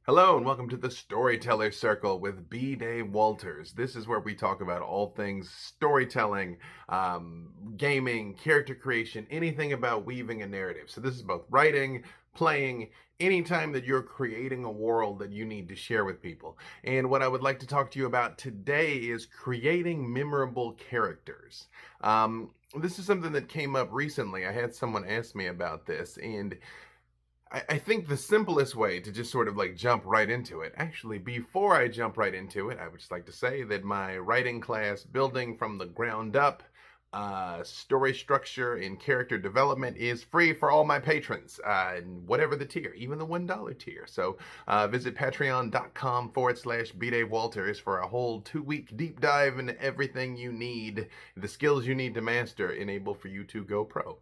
Hello and welcome to the Storyteller Circle with B. Dave Walters. This is where we talk about all things storytelling, gaming, character creation, anything about weaving a narrative. So this is both writing, playing, anytime that you're creating a world that you need to share with people. And what I would like to talk to you about today is creating memorable characters. This is something that came up recently. I had someone ask me about this, and I think the simplest way to just sort of like jump right into it, actually, before I jump right into it, I would just like to say that my writing class, Building from the Ground Up, story structure and character development is free for all my patrons, whatever the tier, even the $1 tier. So visit patreon.com/B Dave Walters for a whole 2-week deep dive into everything you need, the skills you need to master, enable for you to go pro.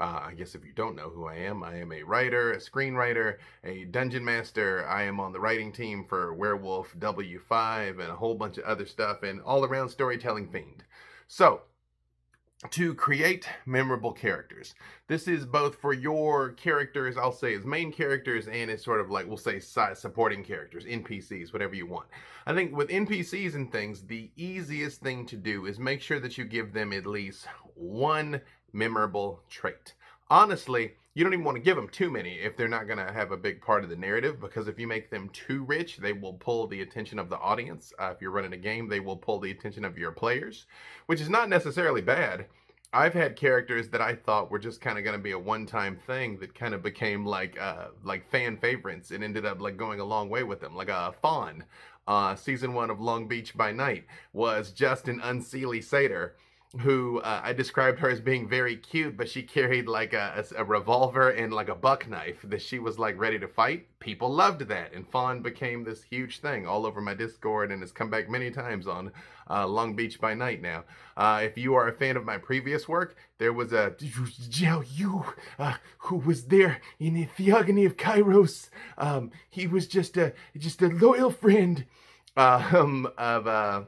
I guess if you don't know who I am a writer, a screenwriter, a dungeon master. I am on the writing team for Werewolf W5 and a whole bunch of other stuff, and all around storytelling fiend. So, to create memorable characters. This is both for your characters, I'll say as main characters, and as sort of like, we'll say supporting characters, NPCs, whatever you want. I think with NPCs and things, the easiest thing to do is make sure that you give them at least one memorable trait. Honestly, you don't even want to give them too many if they're not going to have a big part of the narrative, because if you make them too rich, they will pull the attention of the audience. If you're running a game, they will pull the attention of your players, which is not necessarily bad. I've had characters that I thought were just kind of going to be a one-time thing that kind of became like fan favorites and ended up like going a long way with them. Like Fawn, season 1 of Long Beach by Night, was just an unseelie satyr who I described her as being very cute, but she carried like a revolver and like a buck knife that she was like ready to fight. People loved that, and Fawn became this huge thing all over my Discord and has come back many times on Long Beach by Night now. If you are a fan of my previous work, there was a Jiao Yu who was there in the Theogony of Kairos. He was just a loyal friend of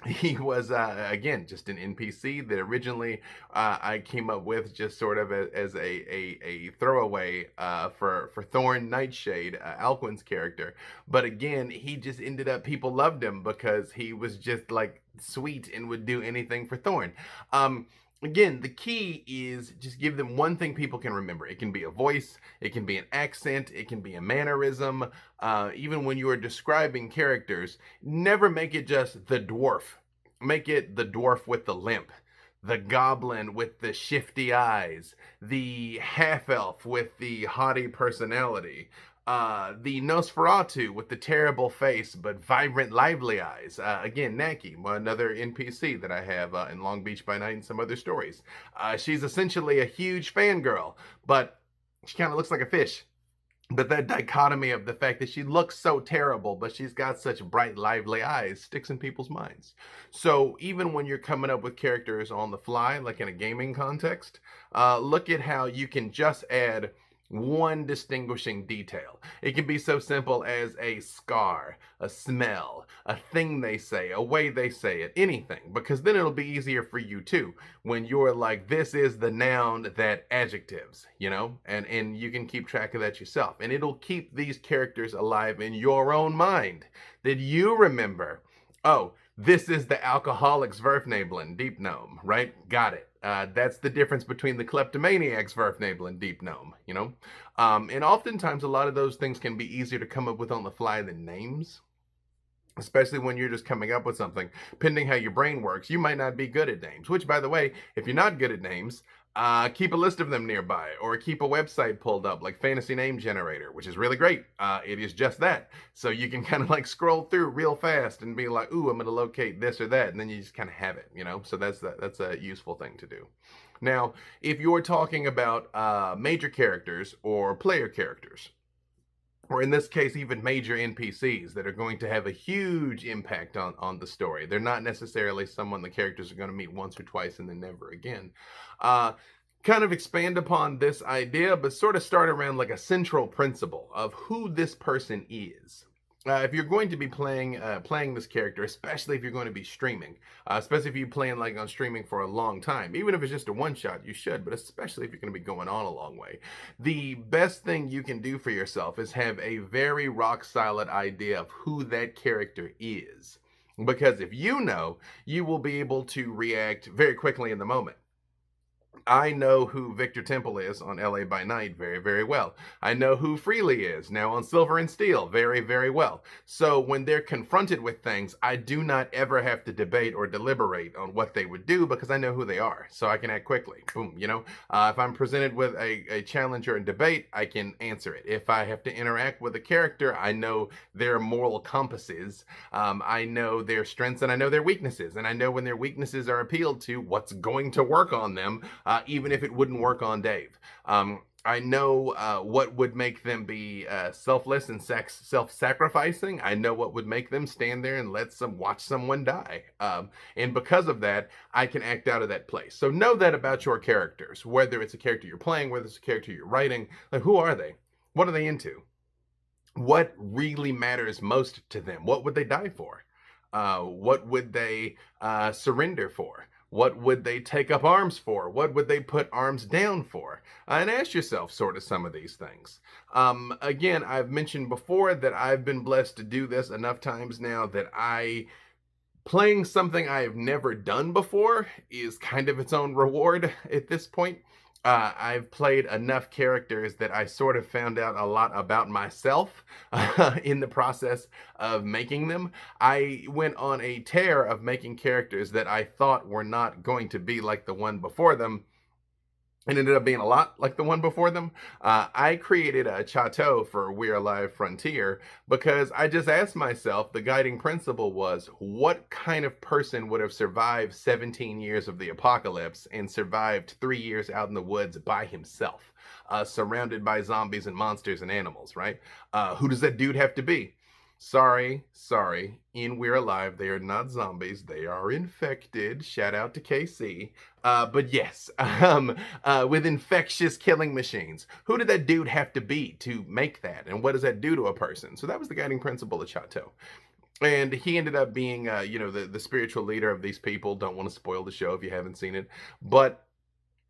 he was again just an NPC that originally I came up with just sort of as a throwaway for Thorn Nightshade, Alquin's character. But again, he just ended up, people loved him because he was just like sweet and would do anything for Thorn. Again, the key is just give them one thing people can remember. It can be a voice, it can be an accent, it can be a mannerism. Even when you are describing characters, never make it just the dwarf. Make it the dwarf with the limp, the goblin with the shifty eyes, the half-elf with the haughty personality, the Nosferatu with the terrible face but vibrant, lively eyes. Again, Naki, another NPC that I have in Long Beach by Night and some other stories. She's essentially a huge fangirl, but she kind of looks like a fish. But that dichotomy of the fact that she looks so terrible, but she's got such bright, lively eyes, sticks in people's minds. So even when you're coming up with characters on the fly, like in a gaming context, look at how you can just add one distinguishing detail. It can be so simple as a scar, a smell, a thing they say, a way they say it, anything, because then it'll be easier for you too when you're like, this is the noun that adjectives, and you can keep track of that yourself, and it'll keep these characters alive in your own mind, that you remember, oh, this is the alcoholic's Verfnabelin Deep Gnome, right? Got it. That's the difference between the kleptomaniac's Verfnabel and Deep Gnome, and oftentimes a lot of those things can be easier to come up with on the fly than names, especially when you're just coming up with something. Pending how your brain works, you might not be good at names, which, by the way, if you're not good at names, keep a list of them nearby, or keep a website pulled up like Fantasy Name Generator, which is really great. It is just that. So you can kind of like scroll through real fast and be like, ooh, I'm going to locate this or that. And then you just kind of have it, So that's a useful thing to do. Now, if you're talking about major characters or player characters, or in this case, even major NPCs that are going to have a huge impact on the story. They're not necessarily someone the characters are going to meet once or twice and then never again. Kind of expand upon this idea, but sort of start around like a central principle of who this person is. if you're going to be playing this character, especially if you're going to be streaming, especially if you're playing like on streaming for a long time, even if it's just a one shot, you should. But especially if you're going to be going on a long way, the best thing you can do for yourself is have a very rock solid idea of who that character is. Because if you know, you will be able to react very quickly in the moment. I know who Victor Temple is on LA by Night very, very well. I know who Freely is now on Silver and Steel very, very well. So when they're confronted with things, I do not ever have to debate or deliberate on what they would do because I know who they are. So I can act quickly. Boom, you know? If I'm presented with a challenge or a debate, I can answer it. If I have to interact with a character, I know their moral compasses. I know their strengths and I know their weaknesses. And I know when their weaknesses are appealed to, what's going to work on them even if it wouldn't work on Dave. I know what would make them be selfless and self-sacrificing. I know what would make them stand there and watch someone die. And because of that, I can act out of that place. So know that about your characters, whether it's a character you're playing, whether it's a character you're writing. Like, who are they? What are they into? What really matters most to them? What would they die for? What would they surrender for? What would they take up arms for? What would they put arms down for? And ask yourself sort of some of these things. Again, I've mentioned before that I've been blessed to do this enough times now that playing something I have never done before is kind of its own reward at this point. I've played enough characters that I sort of found out a lot about myself in the process of making them. I went on a tear of making characters that I thought were not going to be like the one before them, and ended up being a lot like the one before them. I created a chateau for We're Alive Frontier because I just asked myself, the guiding principle was, what kind of person would have survived 17 years of the apocalypse and survived 3 years out in the woods by himself, surrounded by zombies and monsters and animals, right? Who does that dude have to be? Sorry. In We're Alive, they are not zombies. They are infected. Shout out to KC. But yes, with infectious killing machines. Who did that dude have to be to make that? And what does that do to a person? So that was the guiding principle of Chateau. And he ended up being, the spiritual leader of these people. Don't want to spoil the show if you haven't seen it. But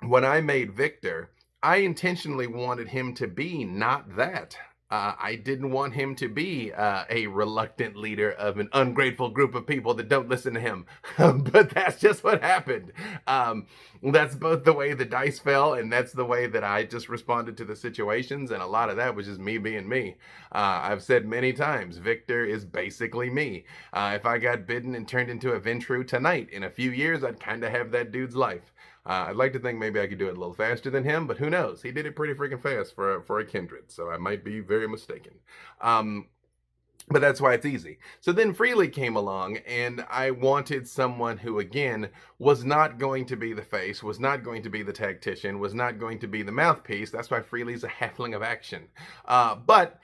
when I made Victor, I intentionally wanted him to be not that. I didn't want him to be a reluctant leader of an ungrateful group of people that don't listen to him. But that's just what happened. That's both the way the dice fell, and that's the way that I just responded to the situations. And a lot of that was just me being me. I've said many times, Victor is basically me. If I got bitten and turned into a Ventru tonight, in a few years, I'd kind of have that dude's life. I'd like to think maybe I could do it a little faster than him, but who knows? He did it pretty freaking fast for a kindred, so I might be very mistaken. But that's why it's easy. So then Freely came along, and I wanted someone who, again, was not going to be the face, was not going to be the tactician, was not going to be the mouthpiece. That's why Freely's a halfling of action. But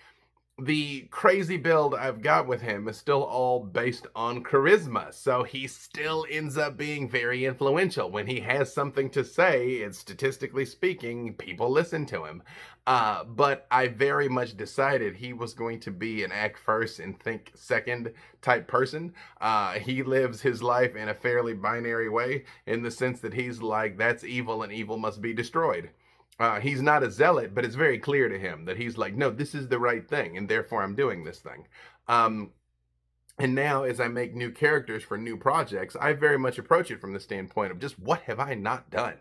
the crazy build I've got with him is still all based on charisma. So he still ends up being very influential. When he has something to say, and statistically speaking, people listen to him. But I very much decided he was going to be an act first and think second type person. He lives his life in a fairly binary way, in the sense that he's like, that's evil and evil must be destroyed. He's not a zealot, but it's very clear to him that he's like, no, this is the right thing, and therefore I'm doing this thing. And now, as I make new characters for new projects, I very much approach it from the standpoint of just, what have I not done?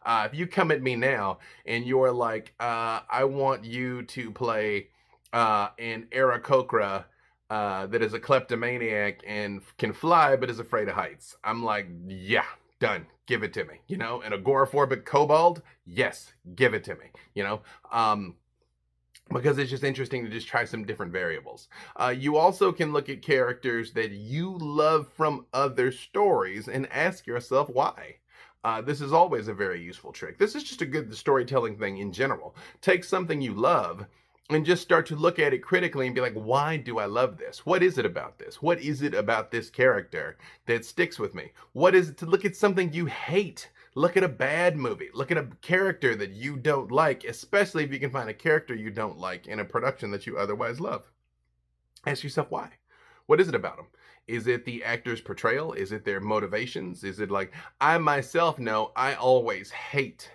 If you come at me now and you're like, I want you to play an Aarakocra that is a kleptomaniac and can fly but is afraid of heights, I'm like, yeah, done. Give it to me. An agoraphobic kobold, yes, give it to me. Because it's just interesting to just try some different variables. You also can look at characters that you love from other stories and ask yourself why. This is always a very useful trick. This is just a good storytelling thing in general. Take something you love and just start to look at it critically and be like, why do I love this? What is it about this? What is it about this character that sticks with me? What is it to look at something you hate? Look at a bad movie. Look at a character that you don't like, especially if you can find a character you don't like in a production that you otherwise love. Ask yourself why. What is it about them? Is it the actor's portrayal? Is it their motivations? Is it like I myself know I always hate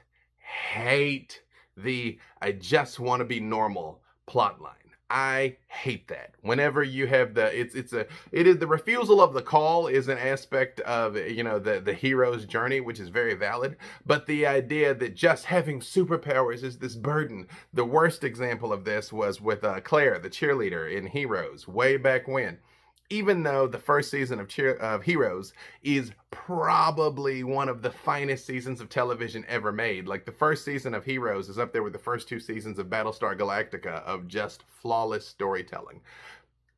the I just want to be normal plot line. I hate that. Whenever you have the it is the refusal of the call is an aspect of the hero's journey, which is very valid. But the idea that just having superpowers is this burden. The worst example of this was with Claire, the cheerleader in Heroes, way back when. Even though the first season of Heroes is probably one of the finest seasons of television ever made, like the first season of Heroes is up there with the first two seasons of Battlestar Galactica of just flawless storytelling.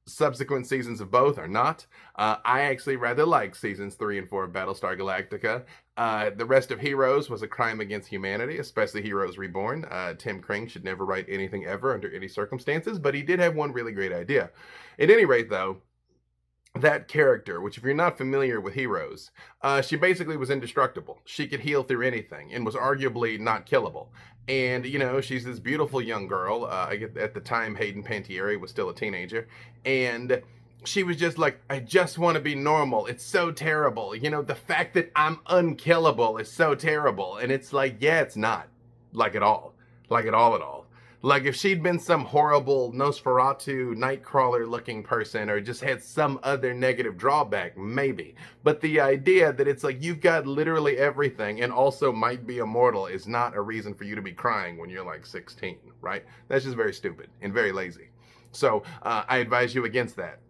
Subsequent seasons of both are not. I actually rather like seasons 3 and 4 of Battlestar Galactica. The rest of Heroes was a crime against humanity, especially Heroes Reborn. Tim Kring should never write anything ever under any circumstances, but he did have one really great idea. At any rate, though, that character, which if you're not familiar with Heroes, she basically was indestructible. She could heal through anything and was arguably not killable. And, she's this beautiful young girl. At the time, Hayden Panettiere was still a teenager. And she was just like, I just want to be normal. It's so terrible. The fact that I'm unkillable is so terrible. And it's like, yeah, it's not. Like at all. Like at all. Like if she'd been some horrible Nosferatu Nightcrawler looking person or just had some other negative drawback, maybe. But the idea that it's like you've got literally everything and also might be immortal is not a reason for you to be crying when you're like 16, right? That's just very stupid and very lazy. So I advise you against that.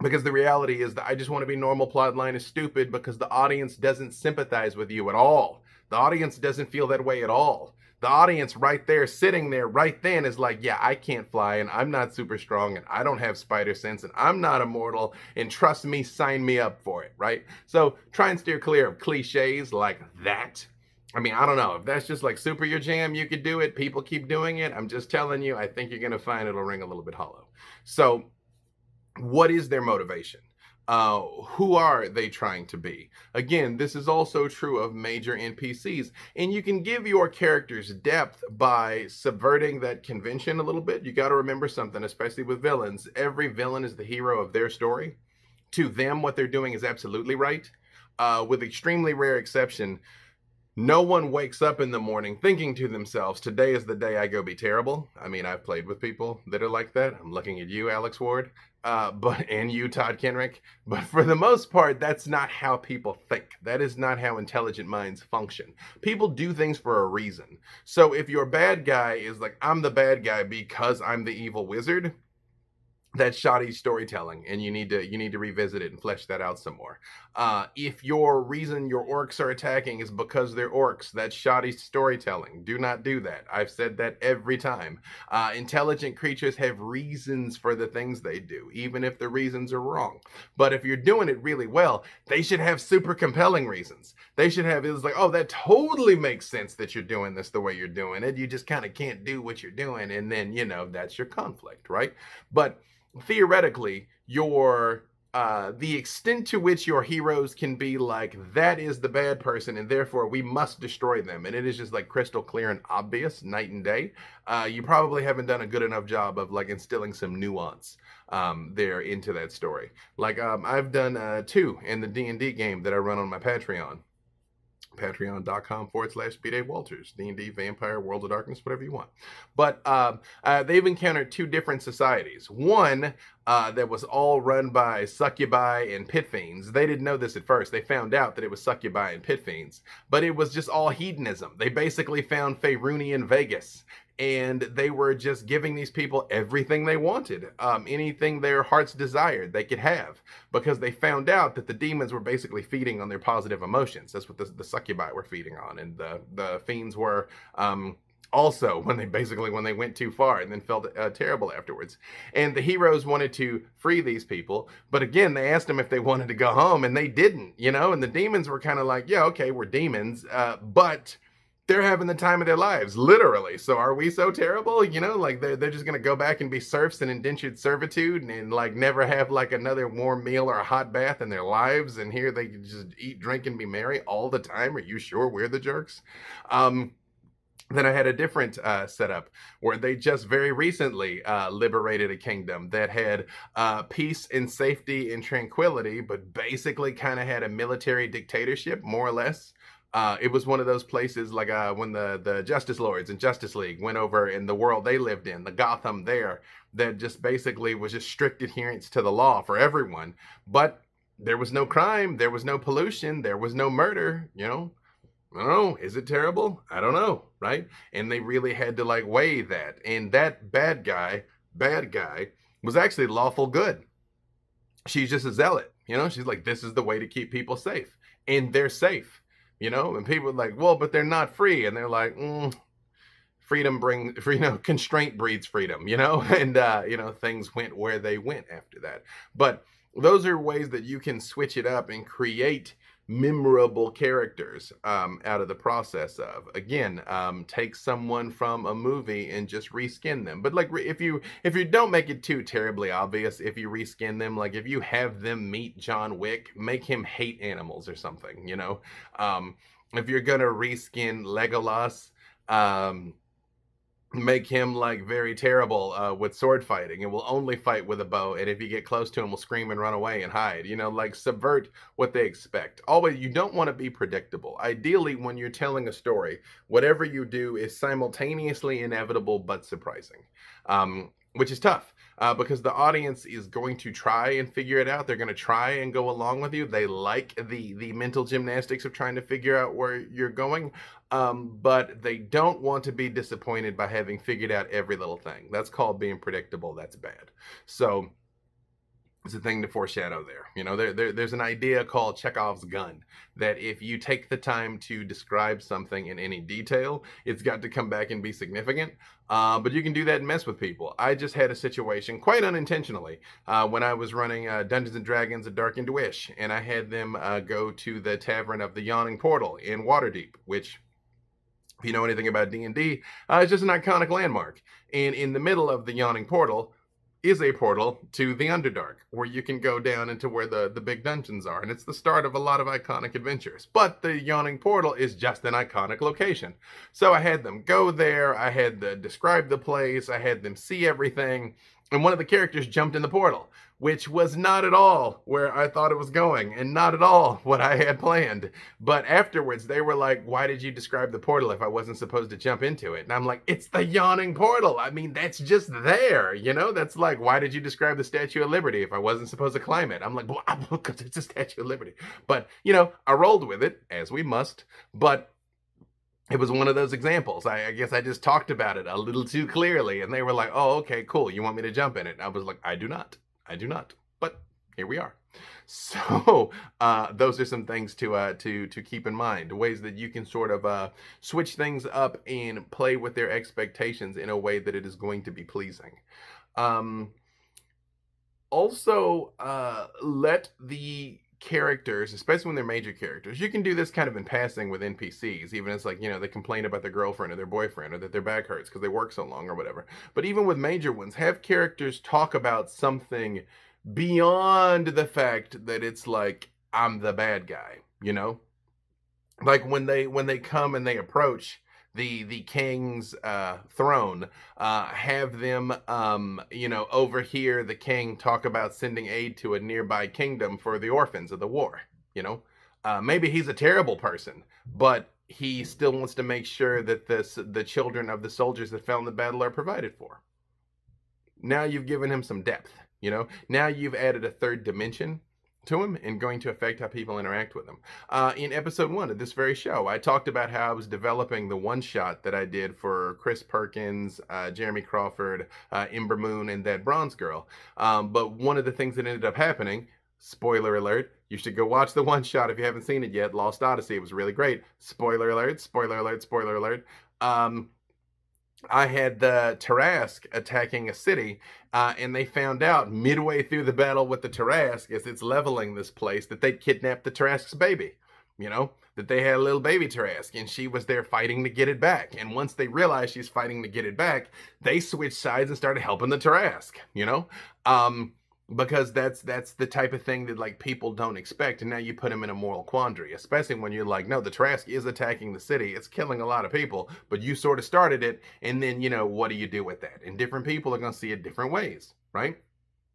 Because the reality is that I just want to be normal plotline is stupid because the audience doesn't sympathize with you at all. The audience doesn't feel that way at all. The audience right there, sitting there right then is like, yeah, I can't fly and I'm not super strong and I don't have spider sense and I'm not immortal and trust me, sign me up for it, right? So try and steer clear of cliches like that. I mean, I don't know. If that's just like super your jam, you could do it. People keep doing it. I'm just telling you, I think you're going to find it'll ring a little bit hollow. So what is their motivation? Who are they trying to be? Again, this is also true of major NPCs. And you can give your characters depth by subverting that convention a little bit. You got to remember something, especially with villains. Every villain is the hero of their story. To them, what they're doing is absolutely right. With extremely rare exception, no one wakes up in the morning thinking to themselves, today is the day I go be terrible. I mean, I've played with people that are like that. I'm looking at you, Alex Ward, and you, Todd Kenrick. But for the most part, that's not how people think. That is not how intelligent minds function. People do things for a reason. So if your bad guy is like, I'm the bad guy because I'm the evil wizard, that's shoddy storytelling, and you need to revisit it and flesh that out some more. If your reason your orcs are attacking is because they're orcs, that's shoddy storytelling. Do not do that. I've said that every time. Intelligent creatures have reasons for the things they do, even if the reasons are wrong. But if you're doing it really well, they should have super compelling reasons. They should have, it's like, oh, that totally makes sense that you're doing this the way you're doing it. You just kind of can't do what you're doing, and then that's your conflict, right? But theoretically, the extent to which your heroes can be like, that is the bad person and therefore we must destroy them, and it is just like crystal clear and obvious, night and day, you probably haven't done a good enough job of like instilling some nuance there into that story. Like I've done 2 in the D&D game that I run on my Patreon. Patreon.com/BDaveWalters, D&D, Vampire, World of Darkness, whatever you want. But they've encountered 2 different societies. One that was all run by succubi and pit fiends. They didn't know this at first. They found out that it was succubi and pit fiends. But it was just all hedonism. They basically found Faerunian Vegas. And they were just giving these people everything they wanted, anything their hearts desired they could have, because they found out that the demons were basically feeding on their positive emotions. That's what the succubi were feeding on, and the fiends were also when they went too far and then felt terrible afterwards. And the heroes wanted to free these people, but again, they asked them if they wanted to go home, and they didn't, and the demons were kind of like, yeah, okay, we're demons, but they're having the time of their lives, literally. So are we so terrible? Like they're just gonna go back and be serfs in indentured servitude and like never have like another warm meal or a hot bath in their lives, and here they can just eat, drink, and be merry all the time. Are you sure we're the jerks? Then I had a different setup where they just very recently liberated a kingdom that had peace and safety and tranquility, but basically kind of had a military dictatorship, more or less. It was one of those places like when the Justice Lords and Justice League went over in the world they lived in, the Gotham there, that just basically was just strict adherence to the law for everyone. But there was no crime, there was no pollution, there was no murder, you know. I don't know. Is it terrible? I don't know, right? And they really had to like weigh that. And that bad guy, was actually lawful good. She's just a zealot, you know. She's like, this is the way to keep people safe, and they're safe, you know. And people are like, well, but they're not free, and they're like, constraint breeds freedom, you know. And you know, things went where they went after that. But those are ways that you can switch it up and create memorable characters out of the process of, again, take someone from a movie and just reskin them. But like, if you don't make it too terribly obvious, if you reskin them, like if you have them meet John Wick, make him hate animals or something, you know. If you're gonna reskin Legolas, um make him like very terrible with sword fighting and will only fight with a bow, and if you get close to him will scream and run away and hide, you know. Like, subvert what they expect. Always, you don't want to be predictable. Ideally, when you're telling a story, whatever you do is simultaneously inevitable but surprising, which is tough. Because the audience is going to try and figure it out. They're going to try and go along with you. They like the mental gymnastics of trying to figure out where you're going, but they don't want to be disappointed by having figured out every little thing. That's called being predictable. That's bad. So it's a thing to foreshadow there. You know, there's an idea called Chekhov's gun, that if you take the time to describe something in any detail, it's got to come back and be significant. But you can do that and mess with people. I just had a situation, quite unintentionally, when I was running Dungeons and Dragons: A Darkened Wish, and I had them go to the Tavern of the Yawning Portal in Waterdeep, which, if you know anything about D&D, it's just an iconic landmark. And in the middle of the Yawning Portal is a portal to the Underdark, where you can go down into where the big dungeons are. And it's the start of a lot of iconic adventures. But the Yawning Portal is just an iconic location. So I had them go there, I had them describe the place, I had them see everything, and one of the characters jumped in the portal, which was not at all where I thought it was going, and not at all what I had planned. But afterwards, they were like, why did you describe the portal if I wasn't supposed to jump into it? And I'm like, it's the Yawning Portal. I mean, that's just there, you know? That's like, why did you describe the Statue of Liberty if I wasn't supposed to climb it? I'm like, well, because it's a Statue of Liberty. But, you know, I rolled with it, as we must. But it was one of those examples. I guess I just talked about it a little too clearly, and they were like, oh, okay, cool. You want me to jump in it? And I was like, I do not. I do not. But here we are. So those are some things to keep in mind, ways that you can sort of switch things up and play with their expectations in a way that it is going to be pleasing. Also, let the characters, especially when they're major characters, you can do this kind of in passing with NPCs, even as, like, you know, they complain about their girlfriend or their boyfriend, or that their back hurts because they work so long or whatever. But even with major ones, have characters talk about something beyond the fact that it's like, I'm the bad guy, you know? Like when they come and they approach the king's throne, have them you know, overhear the king talk about sending aid to a nearby kingdom for the orphans of the war, you know. Maybe he's a terrible person, but he still wants to make sure that the children of the soldiers that fell in the battle are provided for. Now you've given him some depth, you know. Now you've added a third dimension to him and going to affect how people interact with him. In episode 1 of this very show, I talked about how I was developing the one shot that I did for Chris Perkins, Jeremy Crawford, Ember Moon, and that bronze girl. But one of the things that ended up happening, spoiler alert, you should go watch the one shot if you haven't seen it yet, Lost Odyssey. It was really great. Spoiler alert, spoiler alert, spoiler alert. I had the Tarrasque attacking a city, and they found out midway through the battle with the Tarrasque, as it's leveling this place, that they'd kidnapped the Tarrasque's baby. You know, that they had a little baby Tarrasque, and she was there fighting to get it back. And once they realized she's fighting to get it back, they switched sides and started helping the Tarrasque, you know? because that's the type of thing that like people don't expect, and now you put them in a moral quandary, especially when you're like, no, the Trask is attacking the city, it's killing a lot of people, but you sort of started it, and then what do you do with that? And different people are going to see it different ways, right?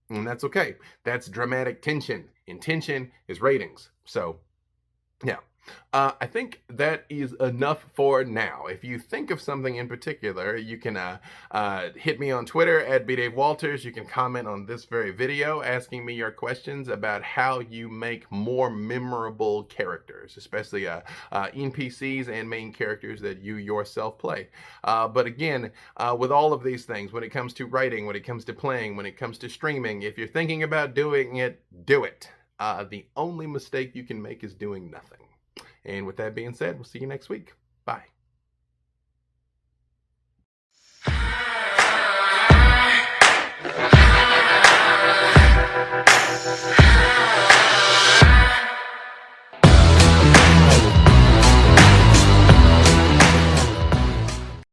And that's okay. That's dramatic tension, and tension is ratings. So yeah. I think that is enough for now. If you think of something in particular, you can hit me on Twitter at bdavewalters. You can comment on this very video asking me your questions about how you make more memorable characters, especially NPCs and main characters that you yourself play. But again, with all of these things, when it comes to writing, when it comes to playing, when it comes to streaming, if you're thinking about doing it, do it. The only mistake you can make is doing nothing. And with that being said, we'll see you next week. Bye.